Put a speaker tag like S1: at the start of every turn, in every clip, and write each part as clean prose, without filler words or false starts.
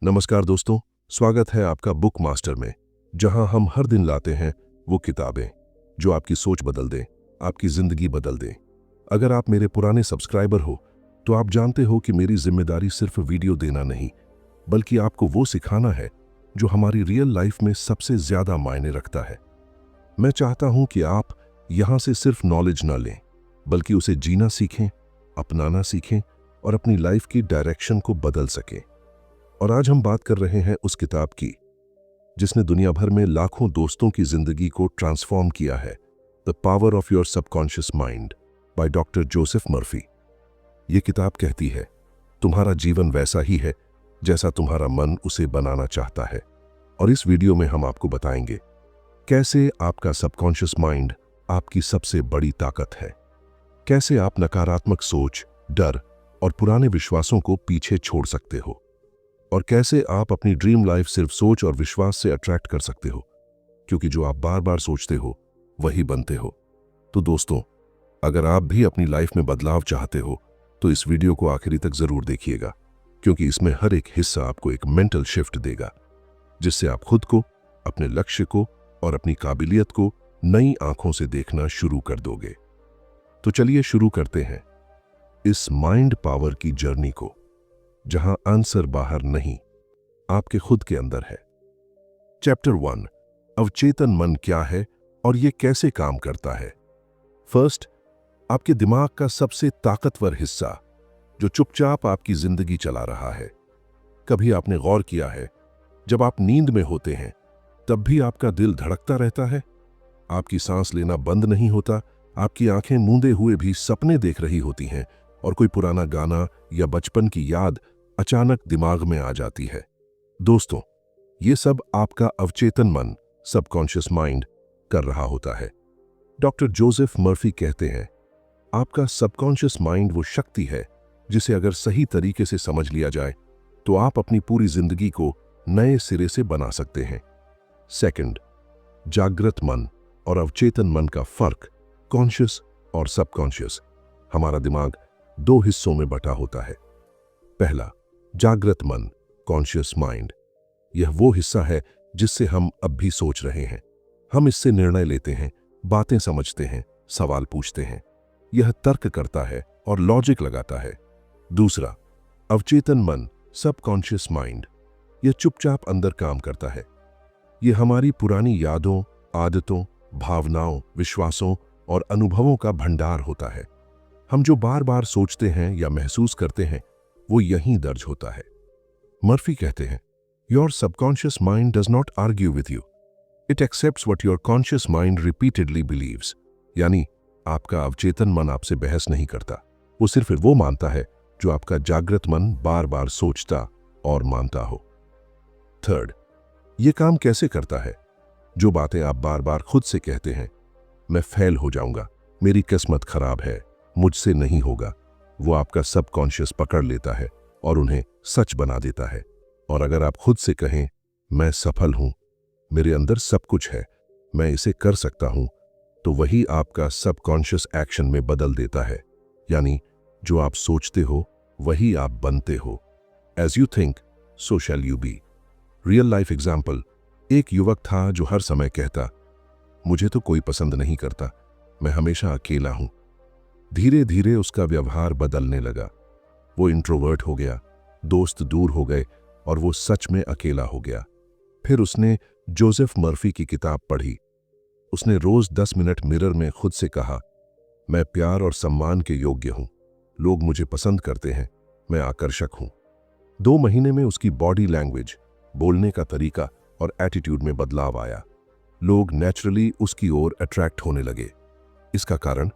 S1: नमस्कार दोस्तों, स्वागत है आपका बुक मास्टर में, जहां हम हर दिन लाते हैं वो किताबें जो आपकी सोच बदल दें, आपकी जिंदगी बदल दें। अगर आप मेरे पुराने सब्सक्राइबर हो तो आप जानते हो कि मेरी जिम्मेदारी सिर्फ वीडियो देना नहीं, बल्कि आपको वो सिखाना है जो हमारी रियल लाइफ में सबसे ज्यादा मायने रखता है। मैं चाहता हूं कि आप यहां से सिर्फ नॉलेज ना लें, बल्कि उसे जीना सीखें, अपनाना सीखें और अपनी लाइफ की डायरेक्शन को बदल सकें। और आज हम बात कर रहे हैं उस किताब की जिसने दुनिया भर में लाखों दोस्तों की जिंदगी को ट्रांसफॉर्म किया है, the power of your subconscious mind by doctor Joseph Murphy. ये किताब कहती है, तुम्हारा जीवन वैसा ही है जैसा तुम्हारा मन उसे बनाना चाहता है। और इस वीडियो में हम आपको बताएंगे कैसे आपका सबकॉन्शियस माइंड आपकी सबसे बड़ी ताकत है, कैसे आप नकारात्मक सोच, डर और पुराने विश्वासों को पीछे छोड़ सकते हो, और कैसे आप अपनी ड्रीम लाइफ सिर्फ सोच और विश्वास से अट्रैक्ट कर सकते हो, क्योंकि जो आप बार बार सोचते हो वही बनते हो। तो दोस्तों, अगर आप भी अपनी लाइफ में बदलाव चाहते हो तो इस वीडियो को आखिरी तक जरूर देखिएगा, क्योंकि इसमें हर एक हिस्सा आपको एक मेंटल शिफ्ट देगा, जिससे आप खुद को, अपने लक्ष्य को और अपनी काबिलियत को नई आंखों से देखना शुरू कर दोगे। तो चलिए शुरू करते हैं इस माइंड पावर की जर्नी को, जहां आंसर बाहर नहीं, आपके खुद के अंदर है। चैप्टर 1, अवचेतन मन क्या है और यह कैसे काम करता है। फर्स्ट, आपके दिमाग का सबसे ताकतवर हिस्सा जो चुपचाप आपकी जिंदगी चला रहा है। कभी आपने गौर किया है, जब आप नींद में होते हैं तब भी आपका दिल धड़कता रहता है, आपकी सांस लेना बंद नहीं होता, आपकी आंखें मूंदे हुए भी सपने देख रही होती हैं और कोई पुराना गाना या बचपन की याद अचानक दिमाग में आ जाती है। दोस्तों, ये सब आपका अवचेतन मन, सबकॉन्शियस माइंड कर रहा होता है। डॉक्टर जोसेफ मर्फी कहते हैं, आपका सबकॉन्शियस माइंड वो शक्ति है जिसे अगर सही तरीके से समझ लिया जाए तो आप अपनी पूरी जिंदगी को नए सिरे से बना सकते हैं। सेकंड, जागृत मन और अवचेतन मन का फर्क, कॉन्शियस और सबकॉन्शियस। हमारा दिमाग दो हिस्सों में बटा होता है। पहला, जागृत मन, कॉन्शियस माइंड। यह वो हिस्सा है जिससे हम अब भी सोच रहे हैं। हम इससे निर्णय लेते हैं, बातें समझते हैं, सवाल पूछते हैं। यह तर्क करता है और लॉजिक लगाता है। दूसरा, अवचेतन मन, सबकॉन्शियस माइंड। यह चुपचाप अंदर काम करता है। यह हमारी पुरानी यादों, आदतों, भावनाओं, विश्वासों और अनुभवों का भंडार होता है। हम जो बार बार सोचते हैं या महसूस करते हैं वो यहीं दर्ज होता है। मर्फी कहते हैं, your subconscious mind does not argue with you, it accepts what your conscious mind repeatedly believes. यानी आपका अवचेतन मन आपसे बहस नहीं करता, वो सिर्फ वो मानता है जो आपका जागृत मन बार बार सोचता और मानता हो। थर्ड, ये काम कैसे करता है? जो बातें आप बार बार खुद से कहते हैं, मैं फेल हो जाऊंगा, मेरी किस्मत खराब है, मुझसे नहीं होगा, वो आपका सबकॉन्शियस पकड़ लेता है और उन्हें सच बना देता है। और अगर आप खुद से कहें, मैं सफल हूं, मेरे अंदर सब कुछ है, मैं इसे कर सकता हूं, तो वही आपका सबकॉन्शियस एक्शन में बदल देता है। यानी जो आप सोचते हो वही आप बनते हो। As you think so shall you be. Real life example, एक युवक था जो हर समय कहता, मुझे तो कोई पसंद नहीं करता, मैं हमेशा अकेला हूं। धीरे धीरे उसका व्यवहार बदलने लगा। वो इंट्रोवर्ट हो गया, दोस्त दूर हो गए और वो सच में अकेला हो गया। फिर उसने जोसेफ मर्फी की किताब पढ़ी। उसने रोज 10 मिनट मिरर में खुद से कहा, मैं प्यार और सम्मान के योग्य हूं, लोग मुझे पसंद करते हैं, मैं आकर्षक हूं। 2 महीने में उसकी बॉडी लैंग्वेज, बोलने का तरीका और एटीट्यूड में बदलाव आया। लोग नेचुरली उसकी ओर अट्रैक्ट होने लगे। इसका कारण,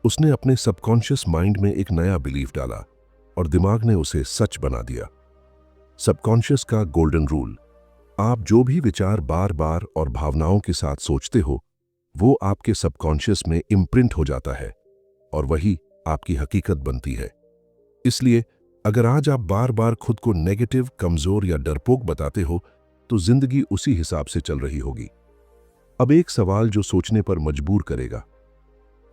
S1: उसने अपने सबकॉन्शियस माइंड में एक नया बिलीफ डाला और दिमाग ने उसे सच बना दिया। सबकॉन्शियस का गोल्डन रूल, आप जो भी विचार बार बार और भावनाओं के साथ सोचते हो वो आपके सबकॉन्शियस में इम्प्रिंट हो जाता है और वही आपकी हकीकत बनती है। इसलिए अगर आज आप बार बार खुद को नेगेटिव, कमजोर या डरपोक बताते हो तो जिंदगी उसी हिसाब से चल रही होगी। अब एक सवाल जो सोचने पर मजबूर करेगा,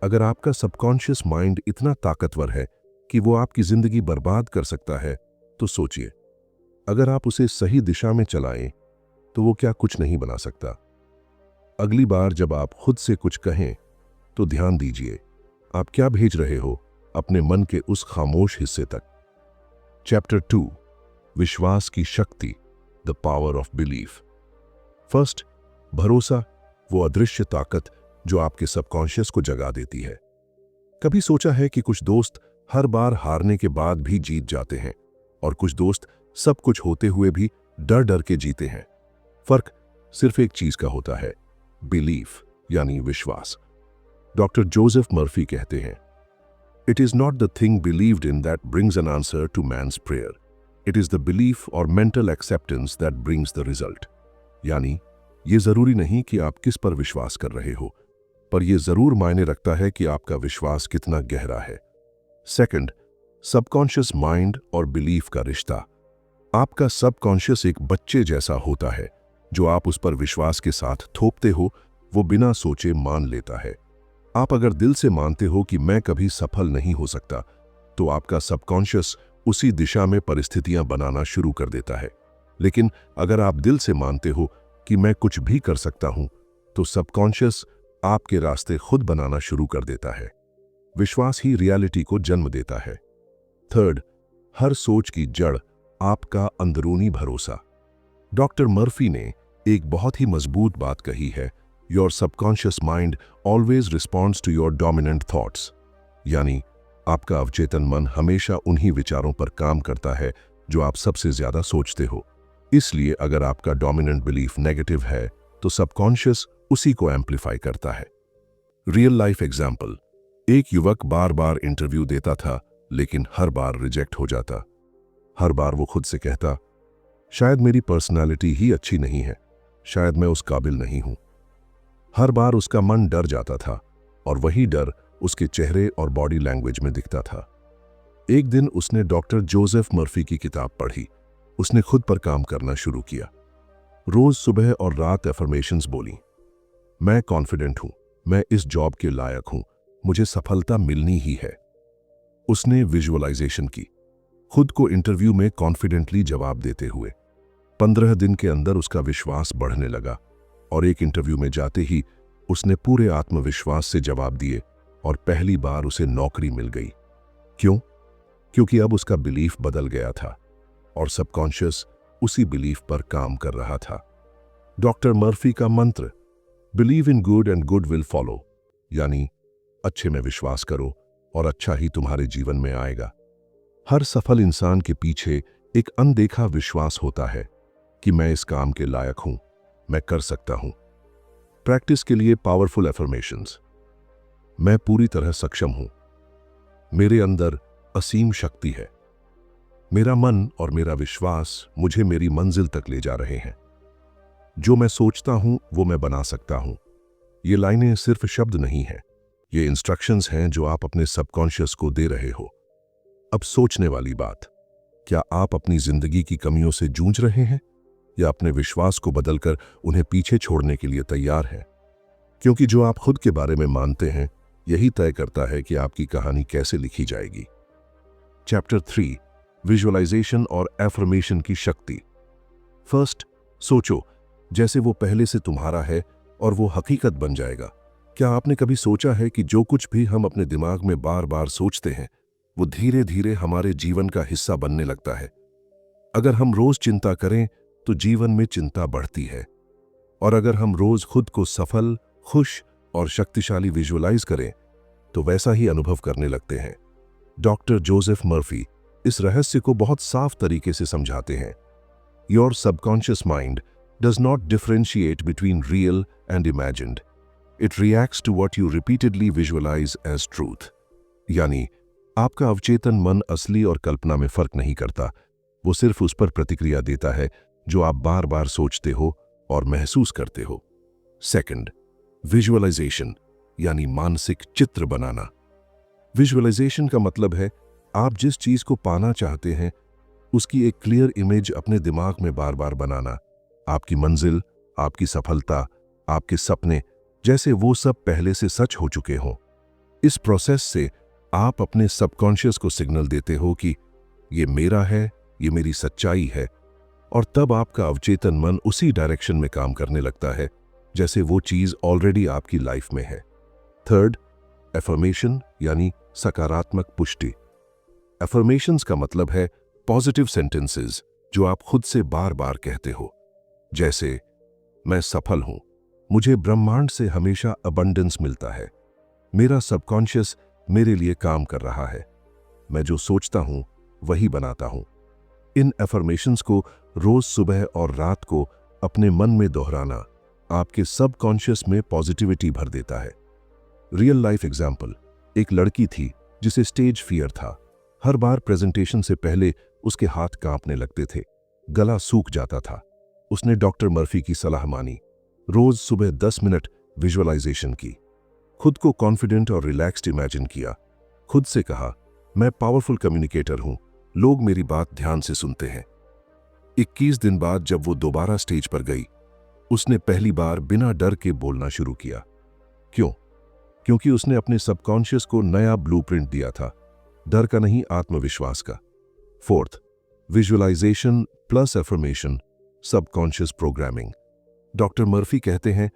S1: अगर आपका सबकॉन्शियस माइंड इतना ताकतवर है कि वो आपकी जिंदगी बर्बाद कर सकता है, तो सोचिए, अगर आप उसे सही दिशा में चलाएं तो वो क्या कुछ नहीं बना सकता। अगली बार जब आप खुद से कुछ कहें तो ध्यान दीजिए आप क्या भेज रहे हो अपने मन के उस खामोश हिस्से तक। चैप्टर 2, विश्वास की शक्ति, the power of belief. First, भरोसा, वो अदृश्य ताकत जो आपके सबकॉन्शियस को जगा देती है। कभी सोचा है कि कुछ दोस्त हर बार हारने के बाद भी जीत जाते हैं और कुछ दोस्त सब कुछ होते हुए भी डर डर के जीते हैं। फर्क सिर्फ एक चीज का होता है, बिलीफ यानी विश्वास। डॉक्टर जोसेफ मर्फी कहते हैं, it is not the thing believed in that brings an answer to man's prayer, it is the belief और mental acceptance that brings the result. यानी ये जरूरी नहीं कि आप किस पर विश्वास कर रहे हो, पर यह जरूर मायने रखता है कि आपका विश्वास कितना गहरा है। सेकंड, सबकॉन्शियस माइंड और बिलीफ का रिश्ता। आपका सबकॉन्शियस एक बच्चे जैसा होता है, जो आप उस पर विश्वास के साथ थोपते हो वो बिना सोचे मान लेता है। आप अगर दिल से मानते हो कि मैं कभी सफल नहीं हो सकता, तो आपका सबकॉन्शियस उसी दिशा में परिस्थितियां बनाना शुरू कर देता है। लेकिन अगर आप दिल से मानते हो कि मैं कुछ भी कर सकता हूं, तो सबकॉन्शियस आपके रास्ते खुद बनाना शुरू कर देता है। विश्वास ही रियलिटी को जन्म देता है। थर्ड, हर सोच की जड़ आपका अंदरूनी भरोसा। डॉक्टर मर्फी ने एक बहुत ही मजबूत बात कही है, your subconscious mind always responds to your dominant thoughts. यानी आपका अवचेतन मन हमेशा उन्हीं विचारों पर काम करता है जो आप सबसे ज्यादा सोचते हो। इसलिए अगर आपका डोमिनेंट बिलीफ नेगेटिव है तो सबकॉन्शियस उसी को एम्प्लीफाई करता है। रियल लाइफ एग्जाम्पल, एक युवक बार बार इंटरव्यू देता था लेकिन हर बार रिजेक्ट हो जाता। हर बार वो खुद से कहता, शायद मेरी पर्सनालिटी ही अच्छी नहीं है, शायद मैं उस काबिल नहीं हूं। हर बार उसका मन डर जाता था और वही डर उसके चेहरे और बॉडी लैंग्वेज में दिखता था। एक दिन उसने डॉक्टर जोसेफ मर्फी की किताब पढ़ी। उसने खुद पर काम करना शुरू किया। रोज सुबह और रात एफर्मेशंस बोली, मैं कॉन्फिडेंट हूं, मैं इस जॉब के लायक हूं, मुझे सफलता मिलनी ही है। उसने विजुअलाइजेशन की, खुद को इंटरव्यू में कॉन्फिडेंटली जवाब देते हुए। 15 दिन के अंदर उसका विश्वास बढ़ने लगा और एक इंटरव्यू में जाते ही उसने पूरे आत्मविश्वास से जवाब दिए और पहली बार उसे नौकरी मिल गई। क्यों? क्योंकि अब उसका बिलीफ बदल गया था और सबकॉन्शियस उसी बिलीफ पर काम कर रहा था। डॉक्टर मर्फी का मंत्र, believe in good and good will follow, यानी अच्छे में विश्वास करो और अच्छा ही तुम्हारे जीवन में आएगा। हर सफल इंसान के पीछे एक अनदेखा विश्वास होता है कि मैं इस काम के लायक हूं, मैं कर सकता हूं। प्रैक्टिस के लिए पावरफुल एफर्मेशंस, मैं पूरी तरह सक्षम हूं, मेरे अंदर असीम शक्ति है, मेरा मन और मेरा विश्वास मुझे मेरी मंजिल तक ले जा रहे हैं, जो मैं सोचता हूं वो मैं बना सकता हूं। ये लाइनें सिर्फ शब्द नहीं हैं, ये इंस्ट्रक्शंस हैं जो आप अपने सबकॉन्शियस को दे रहे हो। अब सोचने वाली बात, क्या आप अपनी जिंदगी की कमियों से जूझ रहे हैं या अपने विश्वास को बदलकर उन्हें पीछे छोड़ने के लिए तैयार हैं? क्योंकि जो आप खुद के बारे में मानते हैं यही तय करता है कि आपकी कहानी कैसे लिखी जाएगी। चैप्टर 3, विजुअलाइजेशन और एफर्मेशन की शक्ति। फर्स्ट, सोचो जैसे वो पहले से तुम्हारा है और वो हकीकत बन जाएगा। क्या आपने कभी सोचा है कि जो कुछ भी हम अपने दिमाग में बार बार सोचते हैं वो धीरे धीरे हमारे जीवन का हिस्सा बनने लगता है। अगर हम रोज चिंता करें तो जीवन में चिंता बढ़ती है, और अगर हम रोज खुद को सफल, खुश और शक्तिशाली विजुअलाइज करें तो वैसा ही अनुभव करने लगते हैं। डॉक्टर जोसेफ मर्फी इस रहस्य को बहुत साफ तरीके से समझाते हैं। Your subconscious mind does not differentiate between real and imagined, it reacts to what you repeatedly visualise as truth. यानी आपका अवचेतन मन असली और कल्पना में फर्क नहीं करता, वो सिर्फ उस पर प्रतिक्रिया देता है जो आप बार बार सोचते हो और महसूस करते हो। सेकंड, विजुअलाइजेशन यानी मानसिक चित्र बनाना। विजुअलाइजेशन का मतलब है आप जिस चीज को पाना चाहते हैं उसकी एक क्लियर इमेज अपने दिमाग में बार बार बनाना। आपकी मंजिल, आपकी सफलता, आपके सपने, जैसे वो सब पहले से सच हो चुके हों। इस प्रोसेस से आप अपने सबकॉन्शियस को सिग्नल देते हो कि ये मेरा है, ये मेरी सच्चाई है और तब आपका अवचेतन मन उसी डायरेक्शन में काम करने लगता है जैसे वो चीज ऑलरेडी आपकी लाइफ में है। थर्ड, एफर्मेशन यानी सकारात्मक पुष्टि। एफर्मेशंस का मतलब है पॉजिटिव सेंटेंसेस जो आप खुद से बार बार कहते हो, जैसे मैं सफल हूं, मुझे ब्रह्मांड से हमेशा अबंडेंस मिलता है, मेरा सबकॉन्शियस मेरे लिए काम कर रहा है, मैं जो सोचता हूं वही बनाता हूं। इन एफर्मेशंस को रोज सुबह और रात को अपने मन में दोहराना आपके सबकॉन्शियस में पॉजिटिविटी भर देता है। रियल लाइफ एग्जाम्पल, एक लड़की थी जिसे स्टेज फियर था। हर बार प्रेजेंटेशन से पहले उसके हाथ कांपने लगते थे, गला सूख जाता था। उसने डॉक्टर मर्फी की सलाह मानी, रोज सुबह 10 मिनट विजुअलाइजेशन की, खुद को कॉन्फिडेंट और रिलैक्स्ड इमेजिन किया, खुद से कहा मैं पावरफुल कम्युनिकेटर हूं, लोग मेरी बात ध्यान से सुनते हैं। 21 दिन बाद जब वो दोबारा स्टेज पर गई, उसने पहली बार बिना डर के बोलना शुरू किया। क्यों? क्योंकि उसने अपने सबकॉन्शियस को नया ब्लूप्रिंट दिया था, डर का नहीं, आत्मविश्वास का। Fourth, visualisation plus affirmation, subconscious programming. Doctor Murphy कहते हैं,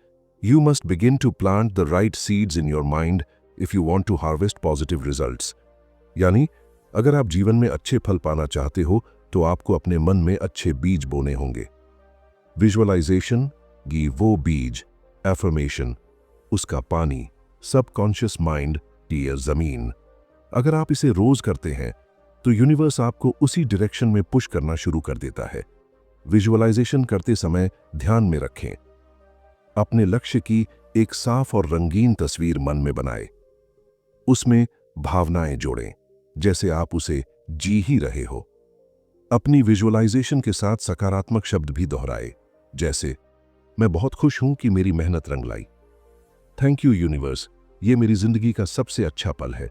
S1: you must begin to plant the right seeds in your mind if you want to harvest positive results. यानी अगर आप जीवन में अच्छे फल पाना चाहते हो तो आपको अपने मन में अच्छे बीज बोने होंगे। विजुअलाइजेशन की वो बीज, एफर्मेशन उसका पानी, सबकॉन्शियस माइंड की ये जमीन। अगर आप इसे रोज करते हैं तो यूनिवर्स आपको उसी डायरेक्शन में पुश करना शुरू कर देता है। विजुअलाइजेशन करते समय ध्यान में रखें, अपने लक्ष्य की एक साफ और रंगीन तस्वीर मन में बनाएं। उसमें भावनाएं जोड़ें जैसे आप उसे जी ही रहे हो। अपनी विजुअलाइजेशन के साथ सकारात्मक शब्द भी दोहराए, जैसे मैं बहुत खुश हूं कि मेरी मेहनत रंग लाई, थैंक यू यूनिवर्स, ये मेरी जिंदगी का सबसे अच्छा पल है।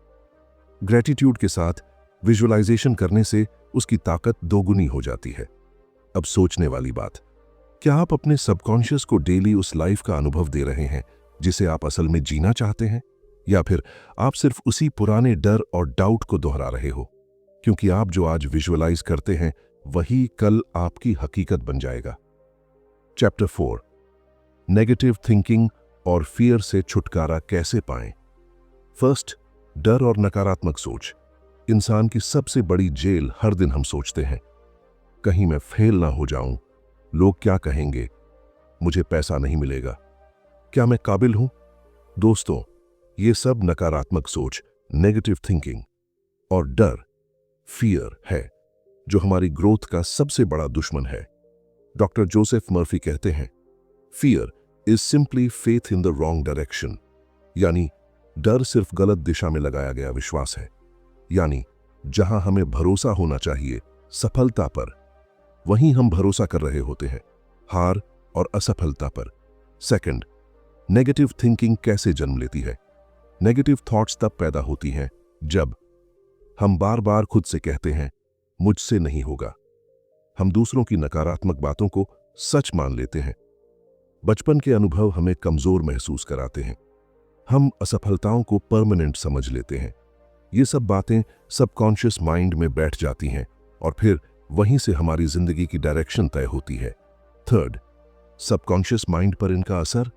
S1: ग्रेटिट्यूड के साथ विजुअलाइजेशन करने से उसकी ताकत दोगुनी हो जाती है। अब सोचने वाली बात, क्या आप अपने सबकॉन्शियस को डेली उस लाइफ का अनुभव दे रहे हैं जिसे आप असल में जीना चाहते हैं, या फिर आप सिर्फ उसी पुराने डर और डाउट को दोहरा रहे हो? क्योंकि आप जो आज विजुअलाइज करते हैं वही कल आपकी हकीकत बन जाएगा। चैप्टर 4, नेगेटिव थिंकिंग और फियर से छुटकारा कैसे पाएं। फर्स्ट, डर और नकारात्मक सोच। इंसान की सबसे बड़ी जेल। हर दिन हम सोचते हैं, कहीं मैं फेल ना हो जाऊं, लोग क्या कहेंगे, मुझे पैसा नहीं मिलेगा, क्या मैं काबिल हूं। दोस्तों, ये सब नकारात्मक सोच, नेगेटिव थिंकिंग और डर, फियर है जो हमारी ग्रोथ का सबसे बड़ा दुश्मन है। डॉक्टर जोसेफ मर्फी कहते हैं, fear is simply faith in the wrong direction. यानी डर सिर्फ गलत दिशा में लगाया गया विश्वास है। यानी जहां हमें भरोसा होना चाहिए सफलता पर, वहीं हम भरोसा कर रहे होते हैं हार और असफलता पर। सेकंड, नेगेटिव थिंकिंग कैसे जन्म लेती है। नेगेटिव थॉट्स तब पैदा होती हैं जब हम बार बार खुद से कहते हैं मुझसे नहीं होगा। हम दूसरों की नकारात्मक बातों को सच मान लेते हैं। बचपन के अनुभव हमें कमजोर महसूस कराते हैं। हम असफलताओं को परमानेंट समझ लेते हैं। ये सब बातें सबकॉन्शियस माइंड में बैठ जाती हैं और फिर वहीं से हमारी जिंदगी की डायरेक्शन तय होती है। थर्ड, सबकॉन्शियस माइंड पर इनका असर।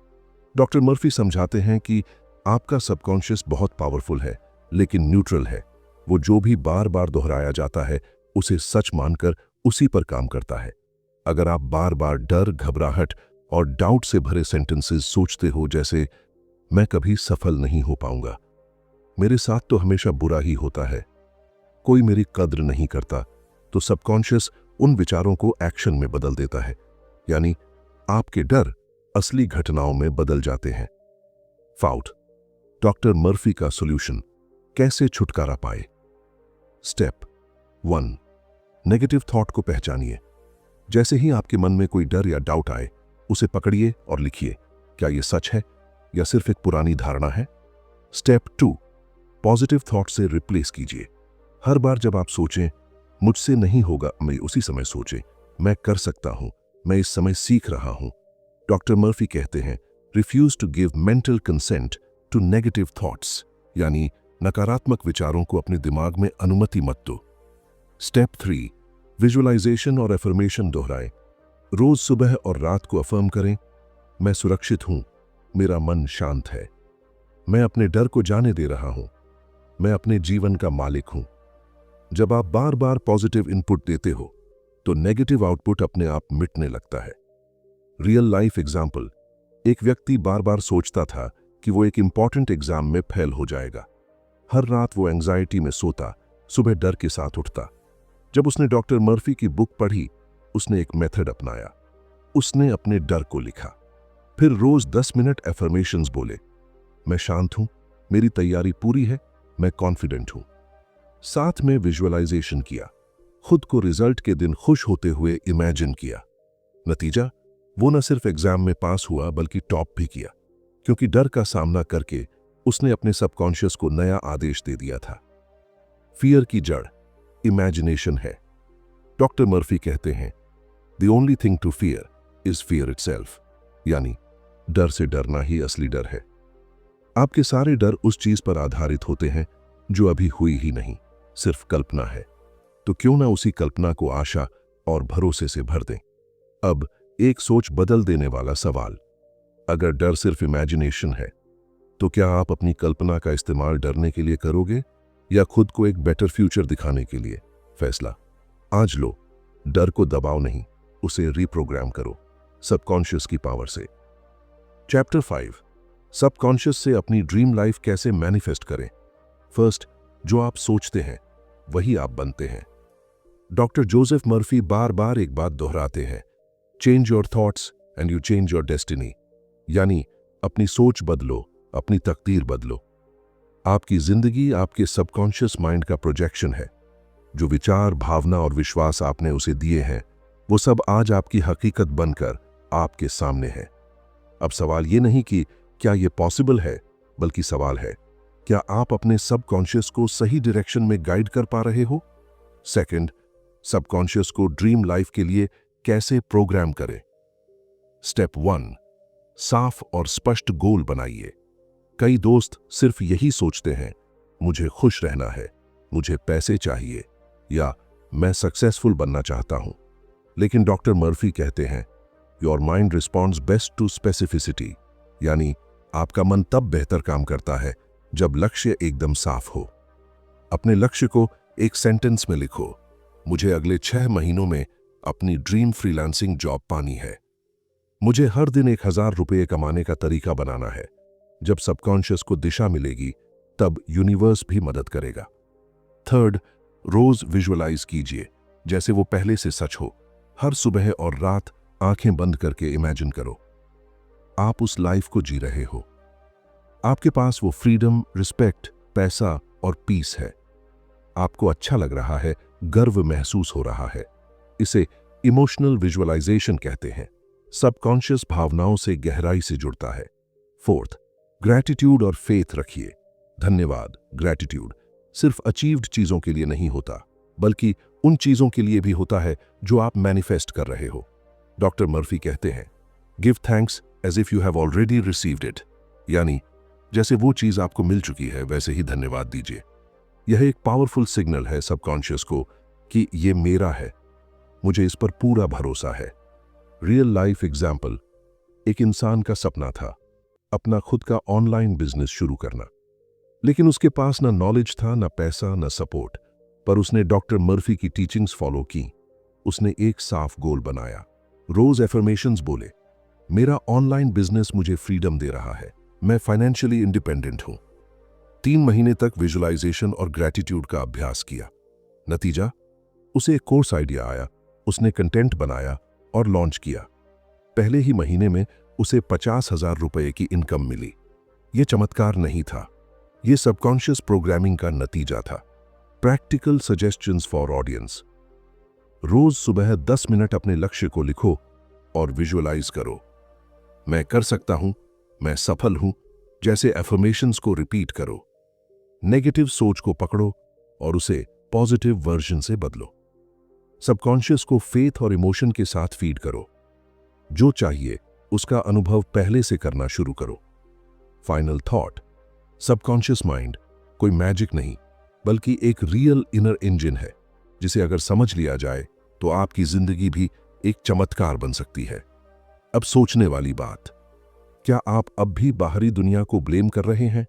S1: डॉक्टर मर्फी समझाते हैं कि आपका सबकॉन्शियस बहुत पावरफुल है लेकिन न्यूट्रल है। वो जो भी बार बार दोहराया जाता है उसे सच मानकर उसी पर काम करता है। अगर आप बार बार डर, घबराहट और डाउट से भरे सेंटेंसेस सोचते हो, जैसे मैं कभी सफल नहीं हो पाऊंगा, मेरे साथ तो हमेशा बुरा ही होता है, कोई मेरी कद्र नहीं करता, तो सबकॉन्शियस उन विचारों को एक्शन में बदल देता है। यानी आपके डर असली घटनाओं में बदल जाते हैं। फाउट, डॉक्टर मर्फी का सॉल्यूशन, कैसे छुटकारा पाए। स्टेप 1, नेगेटिव थॉट को पहचानिए। जैसे ही आपके मन में कोई डर या डाउट आए, उसे पकड़िए और लिखिए, क्या यह सच है या सिर्फ एक पुरानी धारणा है। स्टेप 2, पॉजिटिव थॉट से रिप्लेस कीजिए। हर बार जब आप सोचें मुझसे नहीं होगा, मैं उसी समय सोचें मैं कर सकता हूं, मैं इस समय सीख रहा हूं। डॉक्टर मर्फी कहते हैं, refuse to give mental consent to negative thoughts. यानी नकारात्मक विचारों को अपने दिमाग में अनुमति मत दो। स्टेप 3, विजुअलाइजेशन और एफर्मेशन दोहराएं। रोज सुबह और रात को अफर्म करें, मैं सुरक्षित हूं, मेरा मन शांत है, मैं अपने डर को जाने दे रहा हूं, मैं अपने जीवन का मालिक हूं। जब आप बार बार पॉजिटिव इनपुट देते हो तो नेगेटिव आउटपुट अपने आप मिटने लगता है। रियल लाइफ एग्जाम्पल, एक व्यक्ति बार बार सोचता था कि वो एक इंपॉर्टेंट एग्जाम में फेल हो जाएगा। हर रात वो एंजाइटी में सोता, सुबह डर के साथ उठता। जब उसने डॉक्टर मर्फी की बुक पढ़ी, उसने एक मेथड अपनाया। उसने अपने डर को लिखा, फिर रोज 10 मिनट एफर्मेशंस बोले, मैं शांत हूं, मेरी तैयारी पूरी है, मैं कॉन्फिडेंट हूं। साथ में विजुअलाइजेशन किया, खुद को रिजल्ट के दिन खुश होते हुए इमेजिन किया। नतीजा, वो न सिर्फ एग्जाम में पास हुआ बल्कि टॉप भी किया, क्योंकि डर का सामना करके उसने अपने सबकॉन्शियस को नया आदेश दे दिया था। फियर की जड़ इमेजिनेशन है। डॉक्टर मर्फी कहते हैं, the only thing to fear is fear itself, यानी डर से डरना ही असली डर है। आपके सारे डर उस चीज पर आधारित होते हैं जो अभी हुई ही नहीं, सिर्फ कल्पना है। तो क्यों ना उसी कल्पना को आशा और भरोसे से भर दें। अब एक सोच बदल देने वाला सवाल, अगर डर सिर्फ इमेजिनेशन है तो क्या आप अपनी कल्पना का इस्तेमाल डरने के लिए करोगे या खुद को एक बेटर फ्यूचर दिखाने के लिए? फैसला आज लो। डर को दबाओ नहीं, उसे रीप्रोग्राम करो सबकॉन्शियस की पावर से। चैप्टर 5, सबकॉन्शियस से अपनी ड्रीम लाइफ कैसे मैनिफेस्ट करें। फर्स्ट, जो आप सोचते हैं वही आप बनते हैं। डॉक्टर जोसेफ मर्फी बार बार एक बात दोहराते हैं, change your thoughts and you change your destiny, यानी अपनी सोच बदलो, अपनी तकदीर बदलो। आपकी जिंदगी आपके सबकॉन्शियस माइंड का प्रोजेक्शन है। जो विचार, भावना और विश्वास आपने उसे दिए हैं, वो सब आज आपकी हकीकत बनकर आपके सामने है। अब सवाल ये नहीं कि क्या ये पॉसिबल है, बल्कि सवाल है, क्या आप अपने सबकॉन्शियस को सही डायरेक्शन में गाइड कर पा रहे हो? सेकंड, सबकॉन्शियस को ड्रीम लाइफ के लिए कैसे प्रोग्राम करें। स्टेप 1, साफ और स्पष्ट गोल बनाइए। कई दोस्त सिर्फ यही सोचते हैं, मुझे खुश रहना है, मुझे पैसे चाहिए, या मैं सक्सेसफुल बनना चाहता हूं। लेकिन डॉक्टर मर्फी कहते हैं, your mind responds best to specificity, यानी आपका मन तब बेहतर काम करता है जब लक्ष्य एकदम साफ हो। अपने लक्ष्य को एक सेंटेंस में लिखो, मुझे अगले 6 महीनों में अपनी ड्रीम फ्रीलांसिंग जॉब पानी है, मुझे हर दिन 1000 रुपये कमाने का तरीका बनाना है। जब सबकॉन्शियस को दिशा मिलेगी तब यूनिवर्स भी मदद करेगा। थर्ड, रोज विजुअलाइज कीजिए जैसे वो पहले से सच हो। हर सुबह और रात आंखें बंद करके इमेजिन करो आप उस लाइफ को जी रहे हो। आपके पास वो फ्रीडम, रिस्पेक्ट, पैसा और पीस है। आपको अच्छा लग रहा है, गर्व महसूस हो रहा है। इसे इमोशनल विजुअलाइजेशन कहते हैं। सबकॉन्शियस भावनाओं से गहराई से जुड़ता है। फोर्थ, ग्रैटिट्यूड और फेथ रखिए। धन्यवाद, ग्रैटिट्यूड सिर्फ अचीव्ड चीजों के लिए नहीं होता, बल्कि उन चीजों के लिए भी होता है जो आप मैनिफेस्ट कर रहे हो। डॉक्टर मर्फी कहते हैं, give thanks as if you have already received it, यानी जैसे वो चीज आपको मिल चुकी है वैसे ही धन्यवाद दीजिए। यह एक पावरफुल सिग्नल है सबकॉन्शियस को कि ये मेरा है, मुझे इस पर पूरा भरोसा है। रियल लाइफ एग्जाम्पल, एक इंसान का सपना था अपना खुद का ऑनलाइन बिजनेस शुरू करना, लेकिन उसके पास ना नॉलेज था, ना पैसा, ना सपोर्ट। पर उसने डॉक्टर मर्फी की टीचिंग्स फॉलो की। उसने एक साफ गोल बनाया, रोज एफर्मेशंस बोले, मेरा ऑनलाइन बिजनेस मुझे फ्रीडम दे रहा है, मैं फाइनेंशियली इंडिपेंडेंट हूं। 3 महीने तक विजुअलाइजेशन और ग्रैटिट्यूड का अभ्यास किया। नतीजा, उसे एक कोर्स आइडिया आया, उसने कंटेंट बनाया और लॉन्च किया। पहले ही महीने में उसे 50,000 रुपए की इनकम मिली। यह चमत्कार नहीं था, यह सबकॉन्शियस प्रोग्रामिंग का नतीजा था। प्रैक्टिकल सजेशंस फॉर ऑडियंस, रोज सुबह 10 मिनट अपने लक्ष्य को लिखो और विजुअलाइज करो। मैं कर सकता हूं, मैं सफल हूं जैसे एफर्मेशंस को रिपीट करो। नेगेटिव सोच को पकड़ो और उसे पॉजिटिव वर्जन से बदलो। सबकॉन्शियस को फेथ और इमोशन के साथ फीड करो। जो चाहिए उसका अनुभव पहले से करना शुरू करो। फाइनल थॉट, सबकॉन्शियस माइंड कोई मैजिक नहीं, बल्कि एक रियल इनर इंजन है जिसे अगर समझ लिया जाए तो आपकी जिंदगी भी एक चमत्कार बन सकती है। अब सोचने वाली बात, क्या आप अब भी बाहरी दुनिया को ब्लेम कर रहे हैं,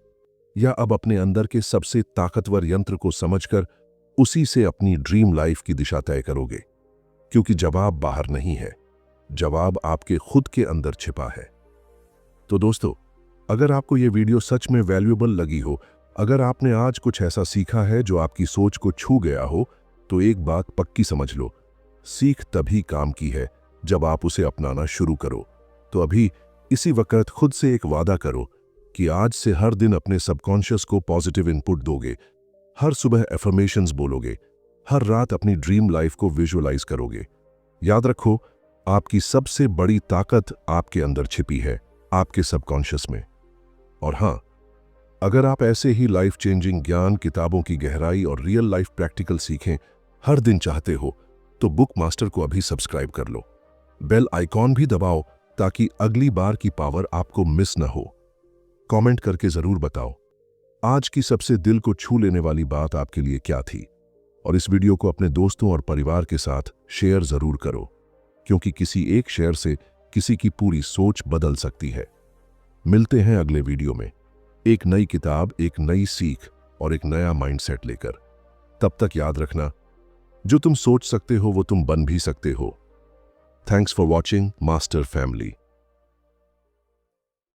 S1: या अब अपने अंदर के सबसे ताकतवर यंत्र को समझकर उसी से अपनी ड्रीम लाइफ की दिशा तय करोगे? क्योंकि जवाब बाहर नहीं है, जवाब आपके खुद के अंदर छिपा है। तो दोस्तों, अगर आपको यह वीडियो सच में वैल्यूएबल लगी हो, अगर आपने आज कुछ ऐसा सीखा है जो आपकी सोच को छू गया हो, तो एक बात पक्की समझ लो, सीख तभी काम की है जब आप उसे अपनाना शुरू करो। तो अभी इसी वक्त खुद से एक वादा करो कि आज से हर दिन अपने सबकॉन्शियस को पॉजिटिव इनपुट दोगे, हर सुबह एफर्मेशंस बोलोगे, हर रात अपनी ड्रीम लाइफ को विजुअलाइज करोगे। याद रखो, आपकी सबसे बड़ी ताकत आपके अंदर छिपी है, आपके सबकॉन्शियस में। और हां, अगर आप ऐसे ही लाइफ चेंजिंग ज्ञान, किताबों की गहराई और रियल लाइफ प्रैक्टिकल सीखें हर दिन चाहते हो, तो बुक मास्टर को अभी सब्सक्राइब कर लो। बेल आइकॉन भी दबाओ ताकि अगली बार की पावर आपको मिस न हो। कमेंट करके जरूर बताओ आज की सबसे दिल को छू लेने वाली बात आपके लिए क्या थी, और इस वीडियो को अपने दोस्तों और परिवार के साथ शेयर जरूर करो, क्योंकि किसी एक शेयर से किसी की पूरी सोच बदल सकती है। मिलते हैं अगले वीडियो में, एक नई किताब, एक नई सीख और एक नया माइंडसेट लेकर। तब तक याद रखना, जो तुम सोच सकते हो वो तुम बन भी सकते हो। Thanks for watching master family.